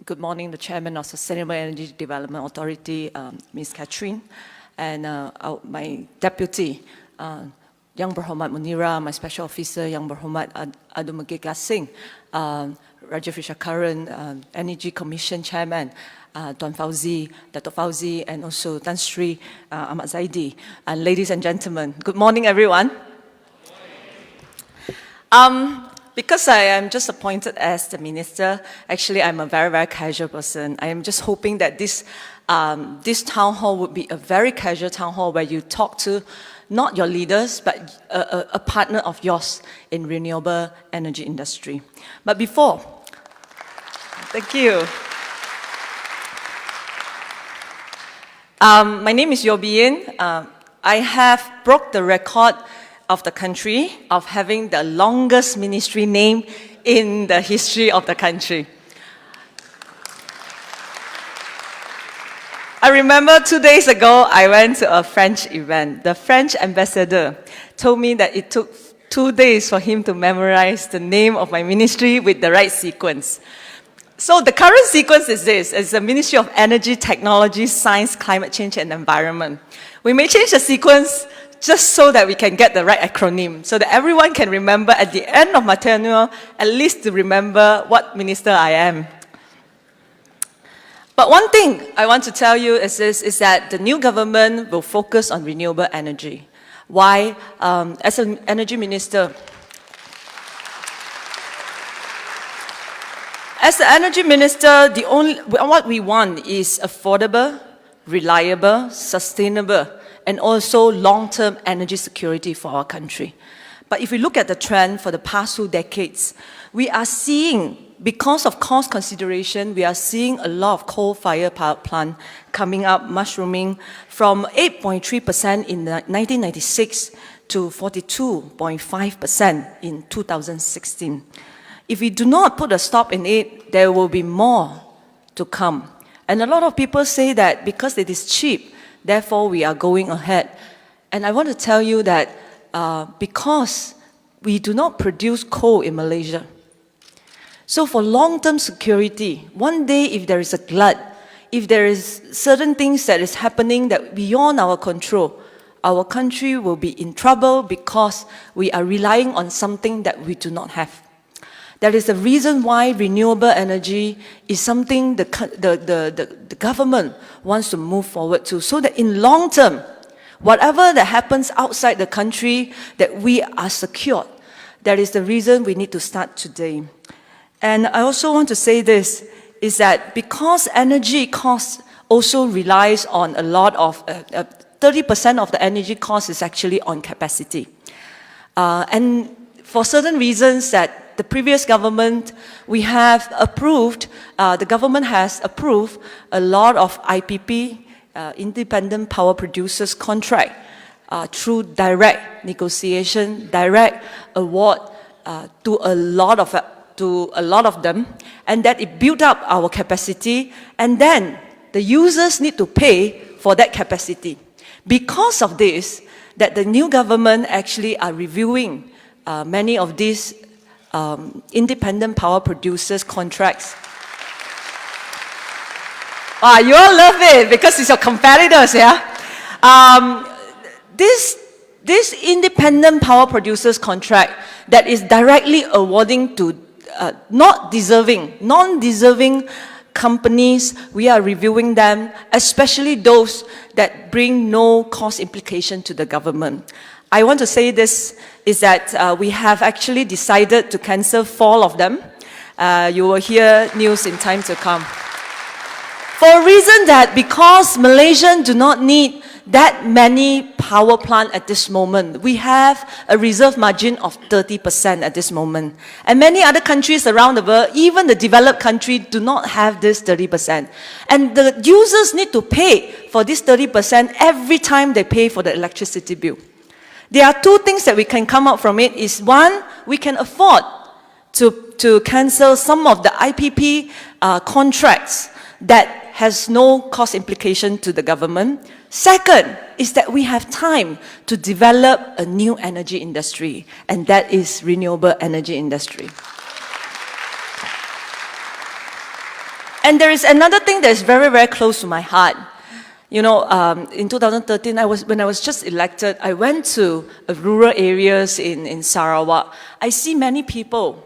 Good morning, the Chairman of Sustainable Energy Development Authority, Ms. Catherine, and my Deputy, Yang Berhormat Munira, my Special Officer, Yang Berhormat Adumagega Singh, Raja Fishakaran, Energy Commission Chairman, Tuan Fauzi, Dato' Fauzi, and also Tan Sri Ahmad Zaidi. And ladies and gentlemen, good morning, everyone. Because I am just appointed as the minister, actually I'm a very, very casual person. I am just hoping that this town hall would be a very casual town hall where you talk to not your leaders, but a partner of yours in renewable energy industry. But before, thank you. My name is YB Yeoh. I have broke the record of the country of having the longest ministry name in the history of the country. I remember 2 days ago, I went to a French event. The French ambassador told me that it took 2 days for him to memorize the name of my ministry with the right sequence. So the current sequence is this. It's the Ministry of Energy, Technology, Science, Climate Change and Environment. We may change the sequence just so that we can get the right acronym, so that everyone can remember at the end of my tenure, at least to remember what minister I am. But one thing I want to tell you is that the new government will focus on renewable energy. Why? As an energy minister, what we want is affordable, reliable, sustainable, and also long-term energy security for our country. But if we look at the trend for the past 2 decades, we are seeing, because of cost consideration, we are seeing a lot of coal-fired power plant coming up, mushrooming from 8.3% in 1996 to 42.5% in 2016. If we do not put a stop in it, there will be more to come. And a lot of people say that because it is cheap, therefore we are going ahead. And I want to tell you that because we do not produce coal in Malaysia, so for long-term security, one day if there is a glut, if there is certain things that is happening that beyond our control, our country will be in trouble because we are relying on something that we do not have. That is the reason why renewable energy is something the government wants to move forward to, so that in long term, whatever that happens outside the country, that we are secured. That is the reason we need to start today. And I also want to say this, is that because energy cost also relies on a lot of, 30% of the energy cost is actually on capacity. And for certain reasons that the previous government, we have approved, the government has approved a lot of IPP, independent power producers contract, through direct negotiation, direct award to a lot of them, and that it built up our capacity, and then the users need to pay for that capacity. Because of this, that the new government actually are reviewing many of these independent power producers contracts. You all love it because it's your competitors, yeah? This independent power producers contract that is directly awarding to non-deserving companies, we are reviewing them, especially those that bring no cost implication to the government. I want to say this is that we have actually decided to cancel 4 of them. You will hear news in time to come. For a reason that because Malaysians do not need that many power plants at this moment, we have a reserve margin of 30% at this moment. And many other countries around the world, even the developed countries, do not have this 30%. And the users need to pay for this 30% every time they pay for the electricity bill. There are 2 things that we can come out from it. Is one, we can afford to cancel some of the IPP contracts that has no cost implication to the government. Second is that we have time to develop a new energy industry, and that is renewable energy industry. And there is another thing that is very, very close to my heart. You know, in 2013, when I was just elected, I went to rural areas in Sarawak. I see many people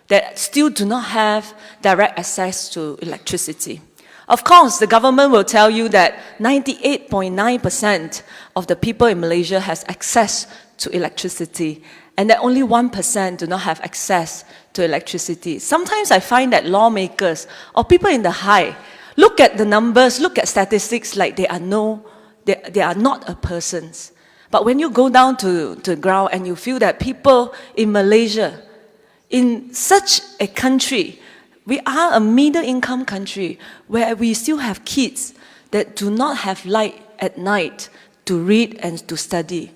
that still do not have direct access to electricity. Of course, the government will tell you that 98.9% of the people in Malaysia has access to electricity, and that only 1% do not have access to electricity. Sometimes I find that lawmakers or people in the high look at the numbers, look at statistics like they are not a persons. But when you go down to the ground and you feel that people in Malaysia, in such a country, we are a middle-income country where we still have kids that do not have light at night to read and to study.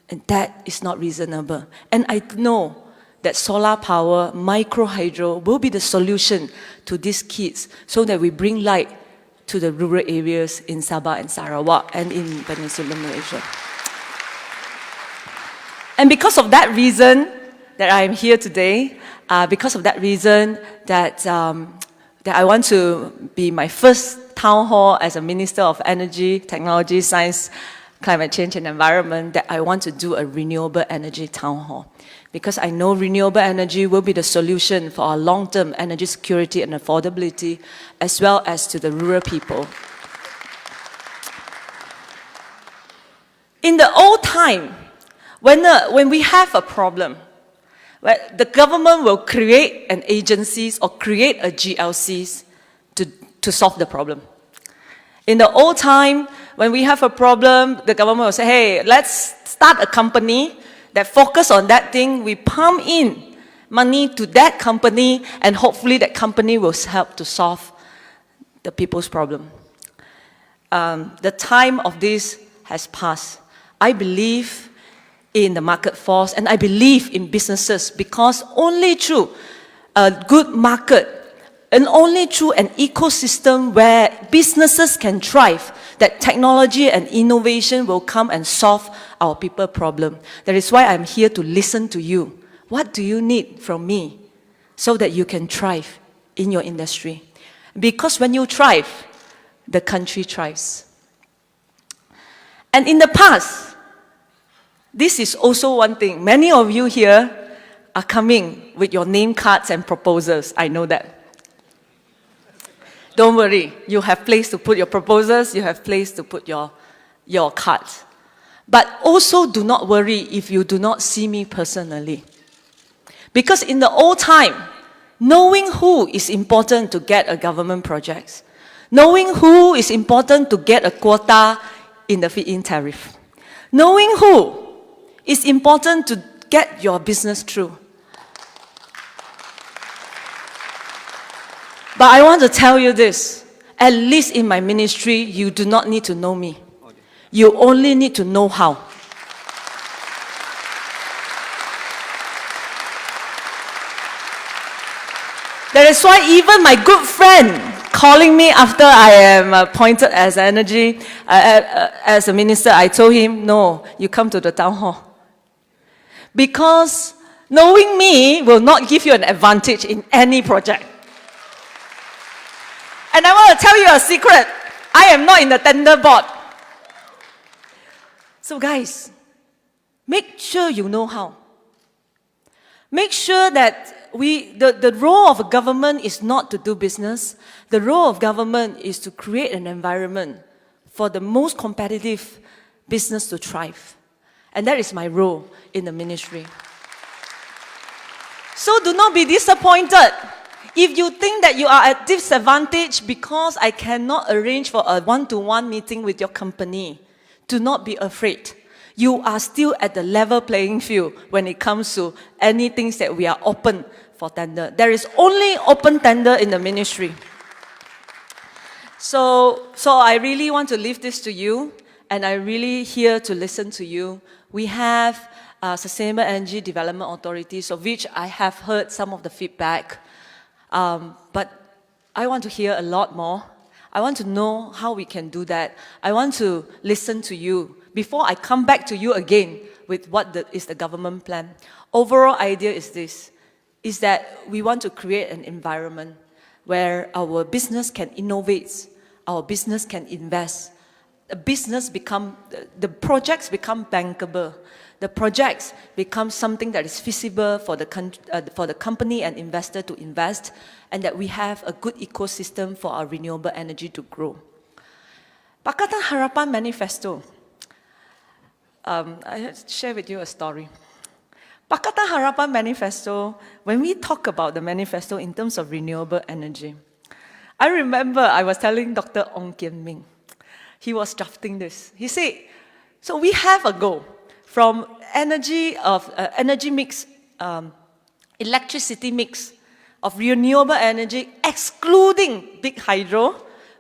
And that is not reasonable. And I know that solar power, micro hydro will be the solution to these kids so that we bring light to the rural areas in Sabah and Sarawak and in Peninsular Malaysia. And because of that reason that I am here today, because of that reason that I want to be my first town hall as a Minister of Energy, Technology, Science, Climate Change and Environment, that I want to do a renewable energy town hall. Because I know renewable energy will be the solution for our long-term energy security and affordability, as well as to the rural people. In the old time, when we have a problem, the government will create an agencies or create a GLCs to solve the problem. In the old time, when we have a problem, the government will say, hey, let's start a company that focus on that thing. We pump in money to that company, and hopefully that company will help to solve the people's problem. The time of this has passed. I believe in the market force, and I believe in businesses, because only through a good market and only through an ecosystem where businesses can thrive, that technology and innovation will come and solve our people problem. That is why I'm here to listen to you. What do you need from me so that you can thrive in your industry? Because when you thrive, the country thrives. And in the past, this is also one thing. Many of you here are coming with your name cards and proposals. I know that. Don't worry. You have place to put your proposals. You have place to put your cards. But also do not worry if you do not see me personally. Because in the old time, knowing who is important to get a government project, knowing who is important to get a quota in the feed-in tariff, knowing who is important to get your business through. But I want to tell you this, at least in my ministry, you do not need to know me. You only need to know how. That is why even my good friend calling me after I am appointed as as a minister, I told him, no, you come to the town hall. Because knowing me will not give you an advantage in any project. And I want to tell you a secret. I am not in the tender board. So guys, make sure you know how. Make sure that the role of a government is not to do business. The role of government is to create an environment for the most competitive business to thrive. And that is my role in the ministry. So do not be disappointed if you think that you are at disadvantage because I cannot arrange for a one-to-one meeting with your company. Do not be afraid. You are still at the level playing field when it comes to anything that we are open for tender. There is only open tender in the ministry. So I really want to leave this to you, and I'm really here to listen to you. We have Sustainable Energy Development Authorities, of which I have heard some of the feedback. But I want to hear a lot more. I want to know how we can do that. I want to listen to you before I come back to you again with what is the government plan. Overall idea is this, is that we want to create an environment where our business can innovate, our business can invest. The projects become bankable. The projects become something that is feasible for the company and investor to invest, and that we have a good ecosystem for our renewable energy to grow. Pakatan Harapan Manifesto. I share with you a story. Pakatan Harapan Manifesto, when we talk about the manifesto in terms of renewable energy, I remember I was telling Dr. Ong Kian Ming, he was drafting this. He said, so we have a goal from energy mix, electricity mix of renewable energy, excluding big hydro.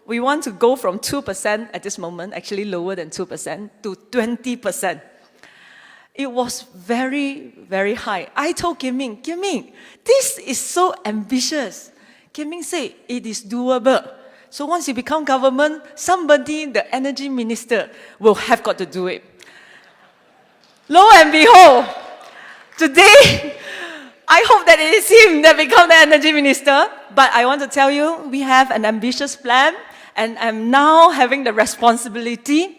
We want to go from 2% at this moment, actually lower than 2%, to 20%. It was very, very high. I told Kim Ming, this is so ambitious. Kim Ming said, it is doable. So once you become government, somebody, the energy minister, will have got to do it. Lo and behold, today, I hope that it is him that becomes the energy minister. But I want to tell you, we have an ambitious plan, and I'm now having the responsibility.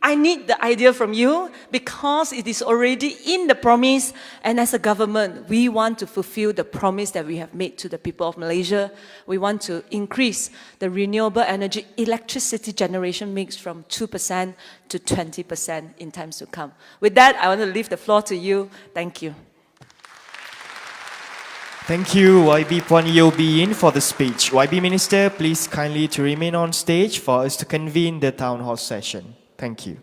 I need the idea from you because it is already in the promise, and as a government, we want to fulfill the promise that we have made to the people of Malaysia. We want to increase the renewable energy electricity generation mix from 2% to 20% in times to come. With that, I want to leave the floor to you. Thank you. Thank you, YB Yeoh Be-in, for the speech. YB Minister, please kindly to remain on stage for us to convene the town hall session. Thank you.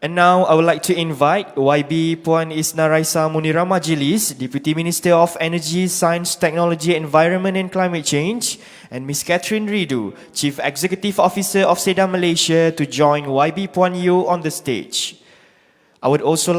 And now I would like to invite YB Puan Isna Raisa Munira Majlis, Deputy Minister of Energy, Science, Technology, Environment and Climate Change, and Ms. Catherine Ridu, Chief Executive Officer of SEDA Malaysia, to join YB Puan Yeoh on the stage. I would also like